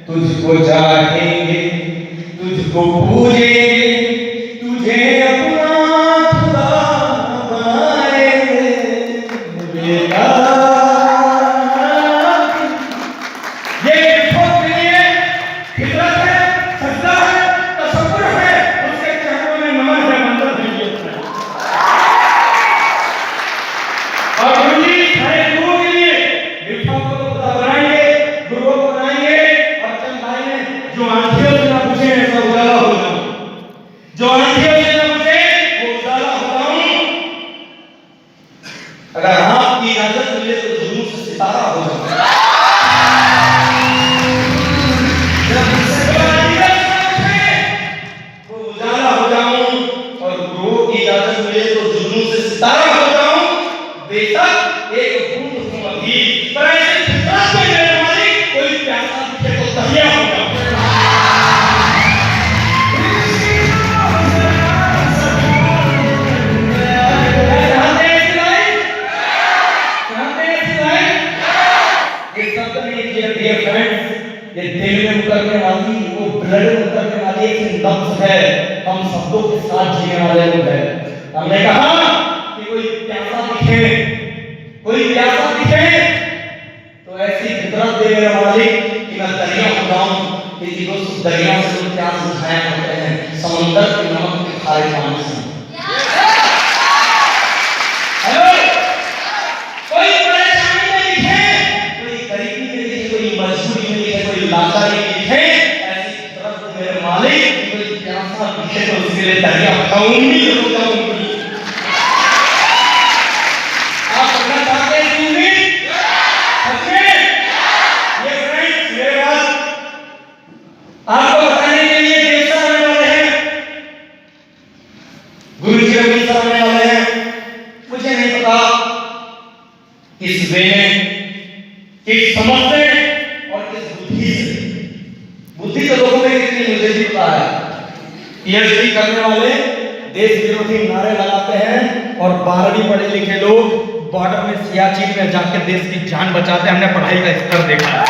तुझको चाहेंगे, तुझको पूजेंगे, तुझे अपना खुदा बनाएंगे बेटा। ये खुद के लिए फितरत है, सजदा है, तसव्वुर है, उसके चरणों में नमन है, मंदिर है। और गुरुजी हरे गुरु के लिए विफा को खुदा बनाएंगे, गुरुओं को बनाएंगे। जो आंखियों से ना पूछे ऐसा उजाला हो जाऊं, जो आंखियों से ना पूछे वो उजाला हो जाऊं। अगर आपकी इजाजत मिले तो जुनून से सितारा हो जाऊं, वो उजाला हो जाऊं। और गुरु की इजाजत मिले तो जुनून से सितारा हो जाऊं। बेशक एक बूंद हूं अभी, पर ऐसे फितरत में रहने वाली कोई प्यासा दिखे तो तहिया हो जाऊं। ये दिल में उतरने वाली, वो ब्लड में उतरने वाली एक नब्ज है। हम शब्दों के साथ जीने वाले लोग हैं। हमने कहा कि कोई प्यासा दिखे, कोई प्यासा दिखे तो ऐसी फितरत देने वाली कि मैं दरिया हो जाऊं, कि उस दरिया से लोग प्यास बुझाया करते हैं समंदर के नमक के खारे पानी से। हेलो, कोई परेशानी में दिखे, कोई गरीबी में दिखे, कोई मजबूरी में दिखे, कोई लाचारी में दिखे, ऐसी फितरत मेरे मालिक कोई प्यासा दिखे तो उसके लिए दरिया बताऊंगी, हो जाऊंगी। आप करना चाहते हैं जिंदगी सच में? ये फ्रेंड्स मेरे बात आपको बताने के लिए देवता आने वाले हैं, गुरु जी अभी आने वाले हैं। मुझे नहीं पता किस वे में, किस समझ से और किस बुद्धि से। बुद्धि तो लोगों में कितनी मुझे भी पता है। पीएचडी करने वाले देश विरोधी नारे लगाते हैं और 12वीं पढ़े लिखे लोग बॉर्डर में सियाचिन में जाकर देश की जान बचाते हैं। हमने पढ़ाई का स्तर देखा है।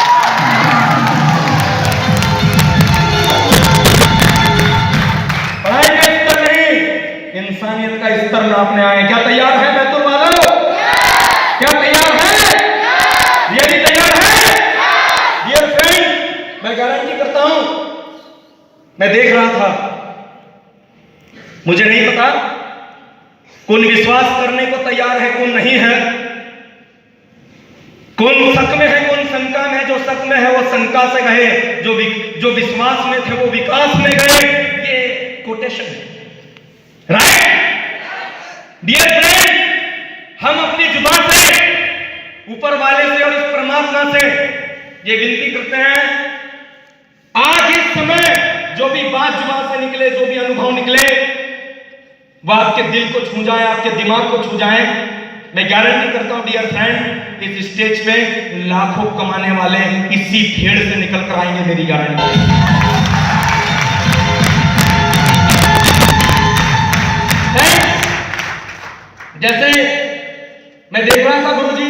पढ़ाई का स्तर नहीं, इंसानियत का स्तर नापने आए। क्या तैयार है बैतुल वालों? क्या तैयार है? यदि तैयार है डियर फ्रेंड, मैं गारंटी करता हूं, मैं देख रहा था, मुझे नहीं पता कौन विश्वास करने को तैयार है, कौन नहीं है, कौन शक में है, कौन शंका में है। जो शक में है वो शंका से गए, जो विश्वास में थे वो विकास में गए। ये कोटेशन है, राइट डियर फ्रेंड। हम अपनी जुबान से ऊपर वाले से और इस परमात्मा से ये विनती करते हैं, आज इस समय जो भी बात जुबान से निकले, जो भी अनुभव निकले, वो आपके दिल को छू जाए, आपके दिमाग को छू जाए। मैं गारंटी करता हूं डियर फ्रेंड, इस स्टेज पे लाखों कमाने वाले इसी भेड़ से निकल कर आएंगे, मेरी गारंटी है। जैसे मैं देख रहा था गुरुजी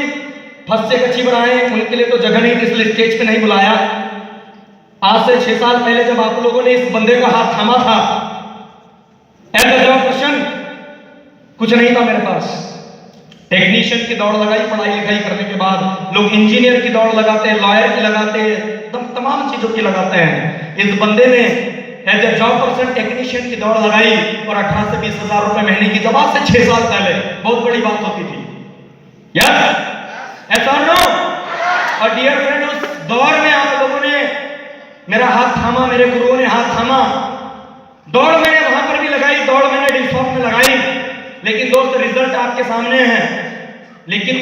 फंस से कच्ची बनाए, उनके लिए तो जगह नहीं थी, इसलिए स्टेज पे नहीं बुलाया। आज से 6 साल पहले जब आप लोगों ने इस बंदे का हाथ थामा था, प्रश्न कुछ नहीं था मेरे पास। टेक्नीशियन की दौड़ लगाई, पढ़ाई लिखाई करने के बाद लोग इंजीनियर की दौड़ लगाते हैं, लॉयर की लगाते हैं, तमाम चीजों की लगाते हैं। इस बंदे ने as a job person technician की दौड़ लगाई और 18 से 20 हजार रुपए महीने की, जब आज से 6 साल पहले बहुत बड़ी बात होती थी। यस ऐसा नो। और डियर फ्रेंड, उस दौर में आप लोगों ने मेरा हाथ थामा, मेरे गुरुओं ने हाथ थामा। दौड़ मैंने वहां पर भी लगाई, दौड़ मैंने डिफॉर्म में लगाई, लेकिन दोस्त रिजल्ट आपके सामने है। लेकिन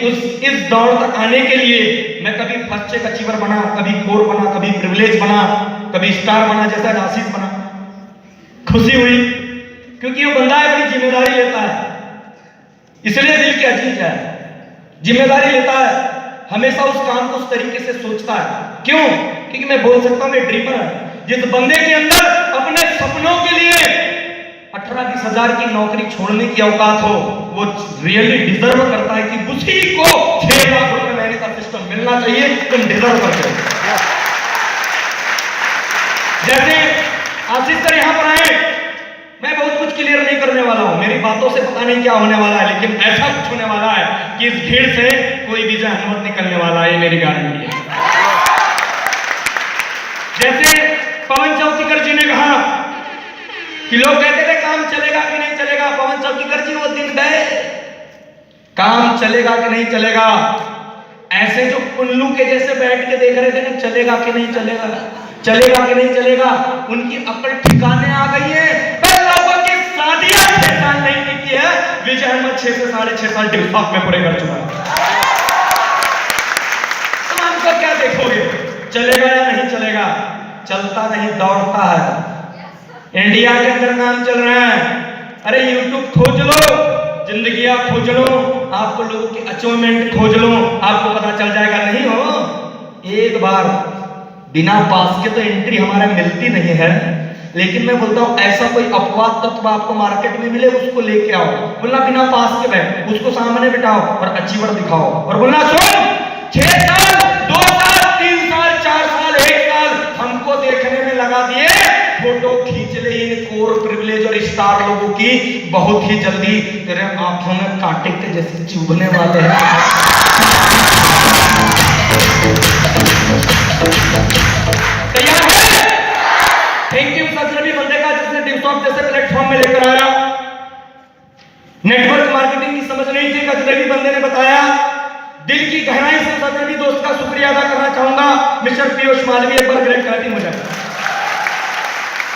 इस दौड़ तक आने के लिए मैं कभी फर्स्ट चेक अचीवर बना, कभी कोर बना, कभी प्रिविलेज बना, कभी स्टार बना, जैसा आशीष बना। खुशी हुई क्योंकि वो बंदा है, अपनी जिम्मेदारी लेता है, इसलिए दिल के अजीज है, जिम्मेदारी लेता है, हमेशा उस काम को उस तरीके से सोचता है। क्यों? क्योंकि मैं बोल सकता हूं मैं ड्रीमर है। जिस बंदे के अंदर अपने सपनों के लिए 18-20 हजार की नौकरी छोड़ने की औकात हो, वो रियली डिजर्व करता है कि उसी को 6 लाख रुपए महीने का सिस्टम मिलना चाहिए। तुम डिजर्व करते हो। जैसे आशीष सर यहां पर आए, मैं बहुत कुछ क्लियर नहीं करने वाला हूं, मेरी बातों से पता नहीं क्या होने वाला है, लेकिन ऐसा कुछ होने वाला है कि इस भीड़ से कोई भी जहन्नत निकलने वाला है, मेरी गारंटी है। जैसे पवन चौकीकर जी ने कहा कि लोग कहते थे काम चलेगा कि नहीं चलेगा, पवन चौकीकर जी वो दिन गए, काम चलेगा कि नहीं चलेगा। ऐसे जो उल्लू के जैसे बैठ के देख रहे थे ना, चलेगा कि नहीं चलेगा, चलेगा कि नहीं चलेगा, उनकी अकल ठिकाने आ गई है। पर लोगों की शादियां 6 साल नहीं की है, विजय अहमद 6 से 6.5 साल टिकटॉक में पूरे कर चुका है। तुम हमको क्या देखोगे, चलेगा या नहीं चलेगा? चलता नहीं दौड़ता है। इंडिया के अंदर नाम चल रहा है। अरे यूट्यूब खोज लो, जिंदगी खोज लो, आपको लोगों की अचीवमेंट खोज लो, आपको पता चल जाएगा। नहीं हो एक बार बिना पास के तो एंट्री हमारा मिलती नहीं है। लेकिन मैं बोलता हूं ऐसा कोई अपवाद तत्व आपको मार्केट में मिले, उसको लेके आओ। बोलना बिना पास के बैठ, उसको सामने बिठाओ और अचीवर दिखाओ और बोलना सुन 6 साल 2 साल 3 साल 4 साल 1 साल हमको देखने में लगा दिए, फोटो खींच ले इन कोर प्रिविलेज और स्टार लोगों की, बहुत ही जल्दी तेरे आंखों में कांटे के जैसे चुभने वाले हैं। तैयार है? थैंक यू सजनबी बंदे का जिसने टिकटॉक जैसे प्लेटफॉर्म में लेकर आया। नेटवर्क मार्केटिंग की समझ नहीं थी, गजनबी बंदे ने बताया। दिल की गहराई से सजनबी दोस्त का शुक्रिया अदा करना चाहूंगा। मिस्टर पीयूष मालवी, एक बार ग्रेट क्लैपिंग हो जाए।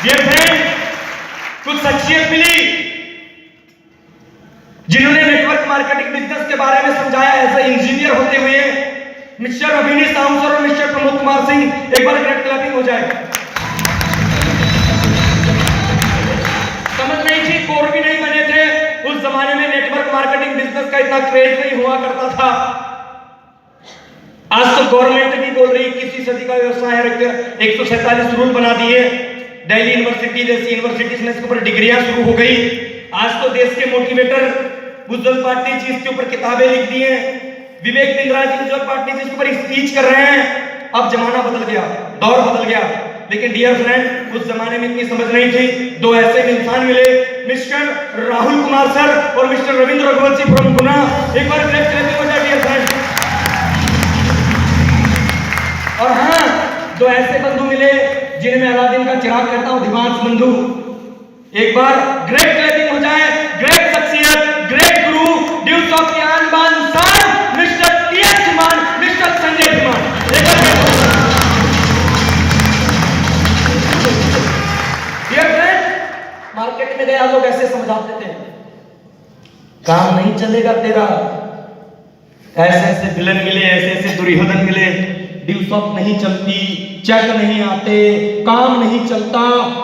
डियर फ्रेंड, कुछ शख्सियत मिली जिन्होंने नेटवर्क मार्केटिंग बिजनेस के बारे में समझाया। ऐसे इंजीनियर होते हुए मिस्टर अभिनी साहू सर और मिस्टर प्रमोद कुमार सिंह, एक बार ग्रेट क्लैपिंग हो जाए। समझ नहीं थी, कोर भी नहीं बने थे उस जमाने में, नेटवर्क मार्केटिंग बिजनेस का इतना क्रेज नहीं हुआ करता था। आज तो गवर्नमेंट भी बोल रही किसी सदी का व्यवसाय है, 147 रूल बना दिए। दिल्ली यूनिवर्सिटी जैसी यूनिवर्सिटीज में इसके ऊपर डिग्रियां शुरू हो गई। आज तो देश के मोटिवेटर उज्जवल पाटिल जी इसके ऊपर किताबें लिख दी हैं। विवेक बिंद्रा जी उज्जवल पाटिल जी इसके ऊपर स्पीच कर रहे हैं। अब जमाना बदल गया, दौर बदल गया। लेकिन डियर फ्रेंड, उस जमाने में इतनी समझ नहीं थी। 2 ऐसे इंसान मिले, मिस्टर राहुल कुमार सर और मिस्टर रविंद्र रघुवंशी फ्रॉम गुना। एक बार क्लैप हो जाए डियर फ्रेंड। और हाँ, 2 ऐसे बंधु मिले जिनमें अलादीन का चिराग कहता हूं, दिमाग बंधु। एक बार ग्रेट क्लैपिंग हो जाए। ग्रेट शख्सियत, ग्रेट गुरु, ड्यूस ऑफ ज्ञान बान सान, mister TS Dhiman, mister Sanjay Dhiman. Dear friend, market में गया लोग ऐसे समझाते थे, काम नहीं चलेगा तेरा। ऐसे ऐसे विलन मिले, ऐसे ऐसे दुर्योधन मिले। ड्यूस ऑफ नहीं चलती, चेक नहीं आते, काम नहीं चलता,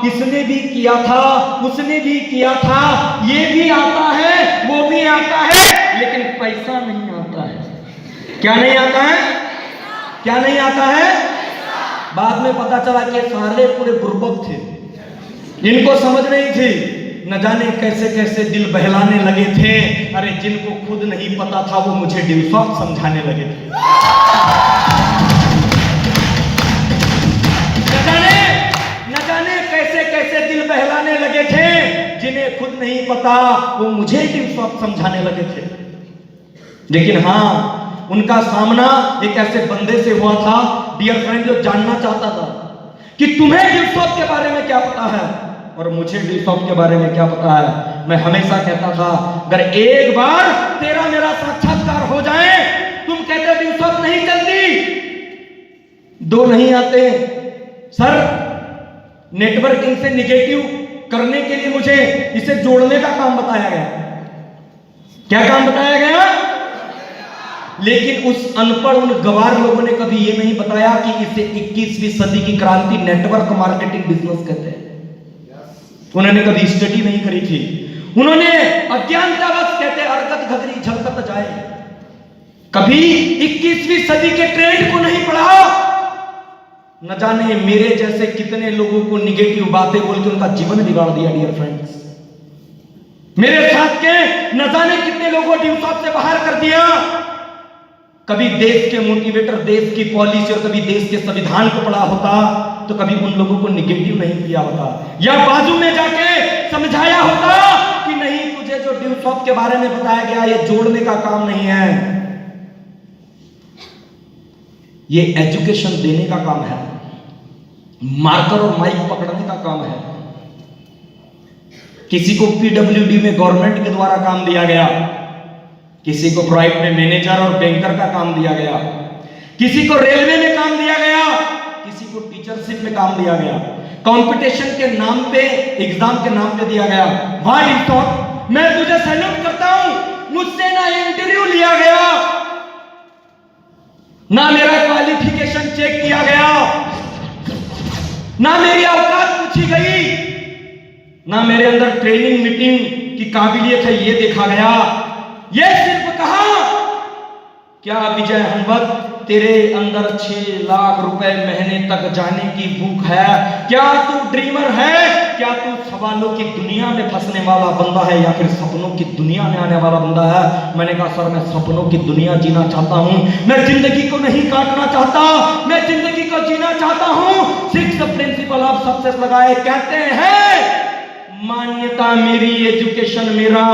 इसने भी किया था, उसने भी किया था, ये भी आता है, वो भी आता है, लेकिन पैसा नहीं आता है। क्या नहीं आता है? क्या नहीं आता है? बाद में पता चला कि सारे पूरे बुर्बक थे, इनको समझ नहीं थी, न जाने कैसे कैसे दिल बहलाने लगे थे। अरे जिनको खुद नहीं पता था वो मुझे ड्यूस ऑफ समझाने लगे थे। कैसे दिल बहलाने लगे थे, जिन्हें खुद नहीं पता वो मुझे ड्यूस ऑफ समझाने लगे थे। लेकिन हाँ, उनका सामना एक ऐसे बंदे से हुआ था डियर फ्रेंड, जो जानना चाहता था कि तुम्हें ड्यूस ऑफ के बारे में क्या पता है और मुझे ड्यूस ऑफ के बारे में क्या पता है। मैं हमेशा कहता था, अगर एक बार तेरा मेरा साक्षात्कार हो जाए, तुम कहते ड्यूस ऑफ नहीं चलती, 2 नहीं आते सर। नेटवर्किंग से निगेटिव करने के लिए मुझे इसे जोड़ने का काम बताया गया। क्या काम बताया गया? लेकिन उस अनपढ़ उन गवार लोगों ने कभी यह नहीं बताया कि इसे 21वीं सदी की क्रांति नेटवर्क मार्केटिंग बिजनेस कहते हैं। उन्होंने कभी स्टडी नहीं करी थी। उन्होंने अज्ञानतावश कहते अरगत घगरी झलकत जाए, कभी 21वीं सदी के ट्रेंड को नहीं पढ़ा। न जाने मेरे जैसे कितने लोगों को निगेटिव बातें बोल के उनका जीवन बिगाड़ दिया। डियर फ्रेंड्स, मेरे साथ के न जाने कितने लोगों को ड्यूसॉप से बाहर कर दिया। कभी देश के मोटिवेटर, देश की पॉलिसी और कभी देश के संविधान को पढ़ा होता तो कभी उन लोगों को निगेटिव नहीं किया होता, या बाजू में जाके समझाया होता कि नहीं, तुझे जो ड्यूसॉप के बारे में बताया गया ये जोड़ने का काम नहीं है, ये एजुकेशन देने का काम है, मार्कर और माइक पकड़ने का काम है। किसी को पीडब्ल्यूडी में गवर्नमेंट के द्वारा काम दिया गया, किसी को प्राइवेट में मैनेजर और बैंकर का काम दिया गया, किसी को रेलवे में काम दिया गया, किसी को टीचरशिप में काम दिया गया, कंपटीशन के नाम पे, एग्जाम के नाम पे दिया गया। व्हाट इज थॉट, मैं तुझे सैल्यूट करता हूं, मुझसे ना इंटरव्यू लिया गया, ना मेरा क्वालिफिकेशन चेक किया गया, ना मेरी औकात पूछी गई, ना मेरे अंदर ट्रेनिंग मीटिंग की काबिलियत है ये देखा गया। ये सिर्फ कहा, क्या विजय हनवत तेरे अंदर 6 लाख रुपए महीने तक जाने की भूख है? क्या तू ड्रीमर है? क्या तू सवालों की दुनिया में फंसने वाला बंदा है या फिर सपनों की दुनिया में आने वाला बंदा है? मैंने कहा सर, मैं सपनों की दुनिया जीना चाहता हूं, मैं जिंदगी को नहीं काटना चाहता, मैं जिंदगी को जीना चाहता हूं। 6 प्रिंसिपल ऑफ सक्सेस लगाए, कहते हैं मान्यता मेरी, एजुकेशन मेरा,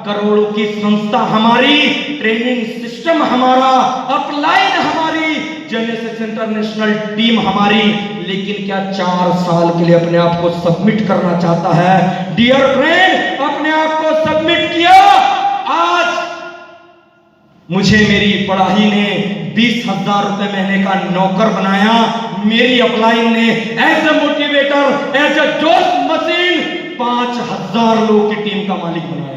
करोड़ों की संस्था हमारी, ट्रेनिंग सिस्टम हमारा, अपलाइन हमारी, जेनेसिस इंटरनेशनल टीम हमारी। लेकिन क्या 4 साल के लिए अपने आप को सबमिट करना चाहता है? डियर फ्रेंड, अपने आप को सबमिट किया। आज मुझे मेरी पढ़ाई ने 20,000 रुपए महीने का नौकर बनाया। मेरी अपलाइन ने as a motivator, as a जोश मशीन 5,000 लोगों की टीम का मालिक बनाया।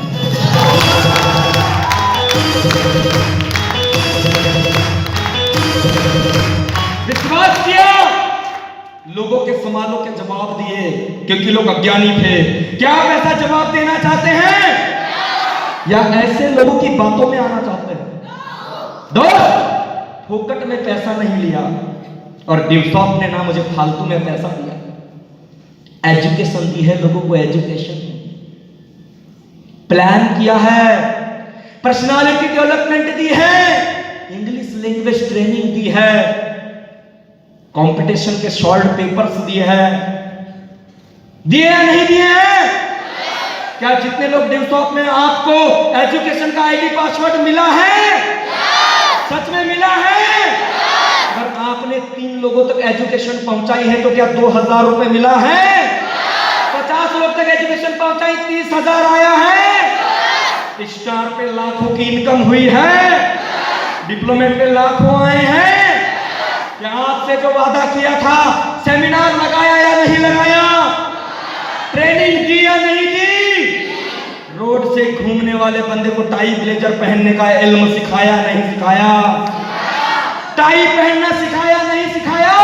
विश्वास किया, लोगों के सवालों के जवाब दिए, क्योंकि लोग अज्ञानी थे। क्या आप ऐसा जवाब देना चाहते हैं या ऐसे लोगों की बातों में आना चाहते हैं? दोस्त, फोकट में पैसा नहीं लिया और ड्यूसॉप ने ना मुझे फालतू में पैसा दिया, एजुकेशन दी है लोगों को, एजुकेशन प्लान किया है, पर्सनालिटी डेवलपमेंट दी है, इंग्लिश लैंग्वेज ट्रेनिंग दी है, कंपटीशन के शॉर्ट पेपर्स दिए हैं। दिए या नहीं दिए हैं? क्या जितने लोग ड्यूसॉप में आपको एजुकेशन का आईडी पासवर्ड मिला है? सच में मिला है? अगर आपने 3 लोगों तक एजुकेशन पहुंचाई है तो क्या 2,000 रुपए मिला है? 50 लोग तक एजुकेशन पहुंचाई, 30,000 आया है। स्टार पे लाखों की इनकम हुई है, डिप्लोमेट पे लाखों आए हैं। क्या आपसे जो वादा किया था, सेमिनार लगाया या नहीं लगाया? ट्रेनिंग दी या नहीं दी? रोड से घूमने वाले बंदे को टाई ब्लेजर पहनने का इल्म सिखाया नहीं सिखाया? टाई पहनना सिखाया नहीं सिखाया?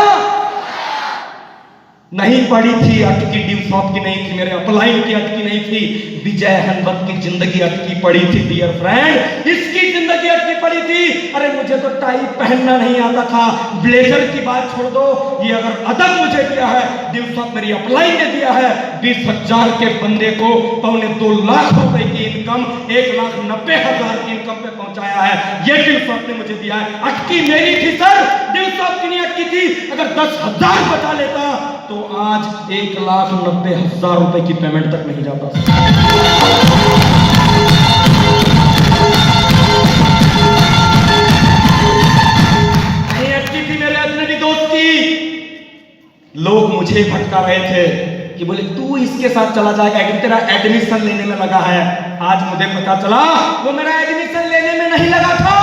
नहीं पड़ी थी, अटकी ड्यूसॉप की नहीं थी, मेरे अपलाइन की अटकी नहीं थी, विजय हनवत की जिंदगी अटकी पड़ी थी। डियर फ्रेंड, इसकी जिंदगी अटकी पड़ी थी। अरे मुझे तो टाई पहनना नहीं आता था, ब्लेजर की बात छोड़ दो, ये अगर अदब मुझे दिया है, ड्यूसॉप मेरी अपलाइन ने दिया है, 20,000 के बंदे को 2.25 लाख रुपए की इनकम 1,90,000 की इनकम पे पहुंचाया है, ये ड्यूसॉप ने मुझे दिया है। अटकी मेरी थी सर, ड्यूसॉप की नहीं अटकी थी। अगर 10,000 बचा लेता तो आज 1,90,000 रुपए की पेमेंट तक नहीं जाता। नहीं अटकी थी मेरे अजनबी दोस्त की। लोग मुझे भटका रहे थे कि बोले तू इसके साथ चला जाएगा, तेरा एडमिशन लेने में लगा है। आज मुझे पता चला वो मेरा एडमिशन लेने में नहीं लगा था,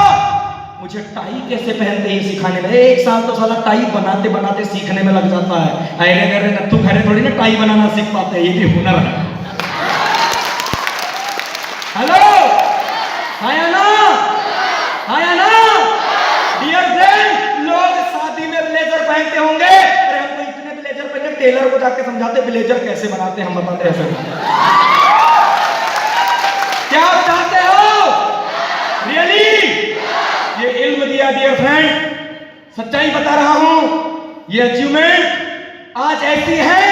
मुझे टाई कैसे पहनते हैं सिखाने में। 1 साल तो साला टाई बनाते बनाते सीखने में लग जाता है। अरे नत्थु खैरे थोड़ी ना टाई बनाना सीख पाते हैं, ये भी हुनर है। हेलो, आया ना, आया ना। डियर फ्रेंड, लोग शादी में ब्लेजर पहनते होंगे, अरे हम तो इतने ब्लेजर पहने टेलर को जाके समझाते ब्लेजर कैसे बनाते, हम बताते ऐसे। क्या आप चाहते हो? रियली? ये इल्म दिया डियर फ्रेंड, सच्चाई बता रहा हूं। ये अचीवमेंट आज ऐसी है,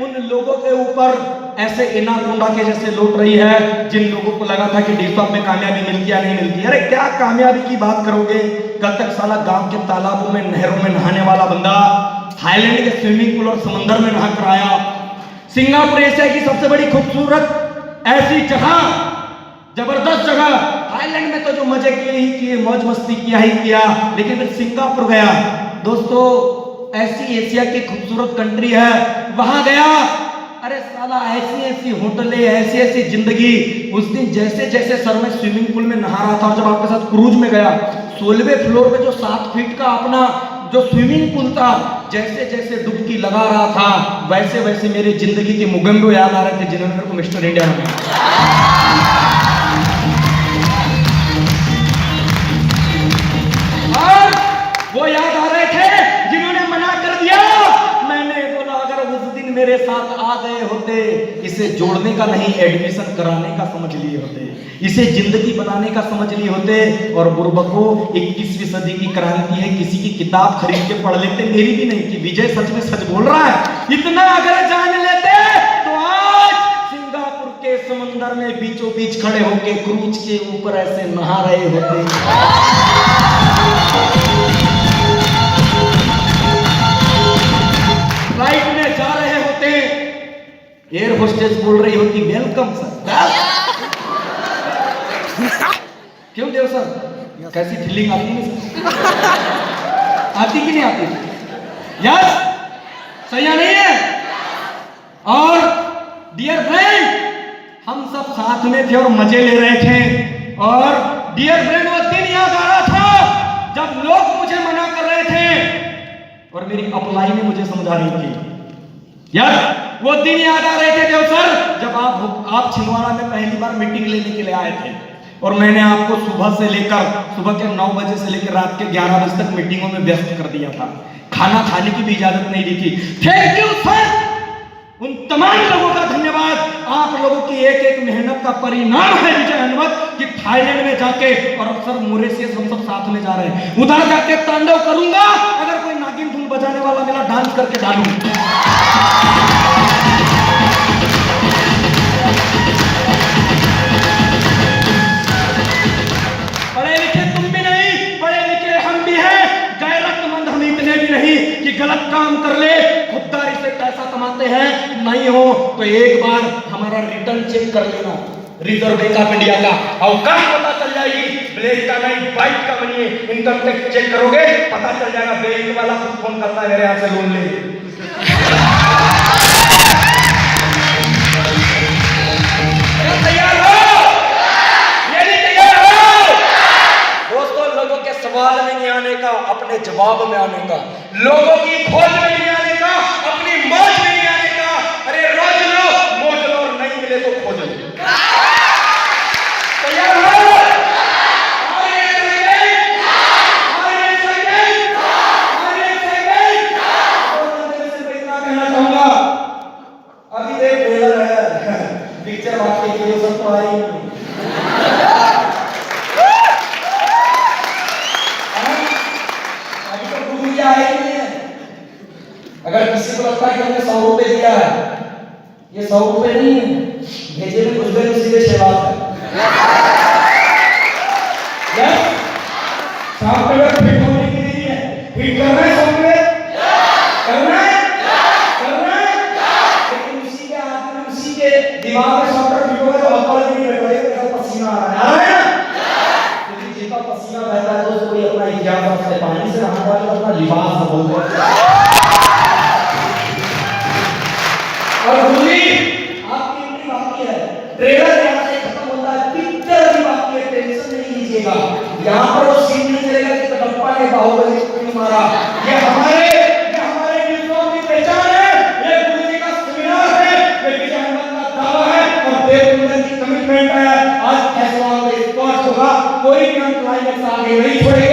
उन लोगों के ऊपर ऐसे इनाकोंडा के जैसे लौट रही है जिन लोगों को लगा था कि डीसॉप में कामयाबी मिलती है, नहीं मिलती। अरे क्या कामयाबी की बात करोगे? कल तक साला गांव के तालाबों में, नहरों में नहाने वाला बंदा थाईलैंड के स्विमिंग पूल और समंदर में नहा कर आया। सिंगापुर एशिया की सबसे बड़ी खूबसूरत ऐसी जगह, जबरदस्त जगह। थाईलैंड में तो जो मजे किए ही किए, मौज मस्ती किया ही किया, लेकिन फिर सिंगापुर गया। दोस्तों, ऐसी एशिया की खूबसूरत कंट्री है, वहां गया। अरे साला ऐसी ऐसी होटलें, ऐसी ऐसी जिंदगी। उस दिन जैसे जैसे सर मैं स्विमिंग पूल में नहा रहा था, और जब आपके साथ क्रूज में गया, 16वें फ्लोर पे जो 7 फीट का अपना जो स्विमिंग पूल था, जैसे जैसे डुबकी लगा रहा था, वैसे वैसे मेरी जिंदगी के मुगम्बो याद आ रहे थे जिन्होंने मेरे को मिस्टर इंडिया बनाया। वो याद आ रहे थे जिन्होंने मना कर दिया। मैंने बोला अगर उस दिन मेरे साथ आ गए होते, इसे जोड़ने का नहीं एडमिशन कराने का समझ लिए होते, इसे जिंदगी बनाने का समझ लिए होते। और बुर्बको, 21वीं सदी की क्रांति है, किसी की किताब खरीद के पढ़ लेते, मेरी भी नहीं, कि विजय सच में सच बोल रहा है। इतना अगर जान लेते तो आज सिंगापुर के समंदर में बीचों बीच खड़े होके क्रूज के ऊपर ऐसे नहा रहे होते। फ्लाइट में जा रहे होते, एयर होस्टेस बोल रही होती वेलकम सर। क्यों देव सर, कैसी फीलिंग आती है? आती कि नहीं आती? यस, सही है नहीं है? और डियर फ्रेंड, हम सब साथ में थे और मजे ले रहे थे। और डियर फ्रेंड, वो दिन याद आ रहा था जब लोग मुझे मना कर रहे थे और मेरी अप्लाई में मुझे समझा रही थी। यार, वो दिन याद आ रहे थे देव सर, जब आप छिंदवाड़ा में पहली बार मीटिंग लेने के लिए आए थे, और मैंने आपको सुबह के 9 बजे से लेकर रात के 11 बजे तक मीटिंगों में व्यस्त कर दिया था। खाना खाने की भी इजाजत नहीं दी थी। थैंक यू सर, उन तमाम लोगों का धन्यवाद। आप लोगों की एक एक मेहनत का परिणाम है विजय हनुमत, कि थाईलैंड में जाके, और अक्सर मॉरिशस हम सब साथ में जा रहे हैं, उधर जाके तांडव करूंगा। अगर कोई नागिन धुन बजाने वाला मिला, डांस करके डालूंगा। पढ़े लिखे तुम भी नहीं, पढ़े लिखे हम भी हैं, गैरतमंद हम इतने भी नहीं कि गलत काम कर ले, खुददारी से पैसा कमाते हैं। नहीं हो तो एक बार हमारा रिटर्न चेक कर लेना, रिजर्व बैंक ऑफ इंडिया का, और कहाँ पता चल जाएगी, ब्लैक का नहीं व्हाइट का बनिए, इनकम टैक्स चेक करोगे पता चल जाएगा। बैंक वाला खुद फोन करता है मेरे यहाँ से लोन ले। तैयार हो? तैयार हो? दोस्तों, लोगों के सवाल में नहीं आने का, अपने जवाब में आने का, लोगों की खोज में नहीं आने का, अपनी मौज में नहीं आने का। अरे रोज लो, मौज लो, और नहीं मिले तो खोज लो। तैयार हो? अभी देख ट्रेलर है, पिक्चर बाकी के सब तो आई नहीं। अभी तो रुपया आई नहीं है। अगर किसी को लगता है कि हमने 100 रुपए दिया है, ये 100 रुपए नहीं है, भेजे में घुस गए सीधे शेवात है। सॉफ्टवेयर फिट होने के लिए फिट करना है, सॉफ्टवेयर करना है, लेकिन उसी के आदमी, उसी के दिमाग में सॉफ्टवेयर फिट होगा तो अकल नहीं बैठेगा, पसीना आ रहा है। क्योंकि जिसका पसीना बहता है तो कोई अपना एग्जाम करता है, पानी से नहाने वाले अपना लिबास बदलते हैं। और दूसरी आपकी एंट्री बाकी है, ट्रेलर यहाँ से खत्म होता है, पिक्चर भी बाकी है, टेंशन नहीं लीजिएगा। यहाँ पर वो सीन नहीं चलेगा कि कटप्पा ने बाहुबली को क्यों मारा। ये हमारे दिलों की पहचान है, ये गुरु जी का सेमिनार है, ये विजय हनुमत का दावा है, और देवबंदन की कमिटमेंट है। आज फैसला होगा, स्पष्ट होगा कोई भी हम क्लाइमेक्स आगे नहीं छोड़ेंगे।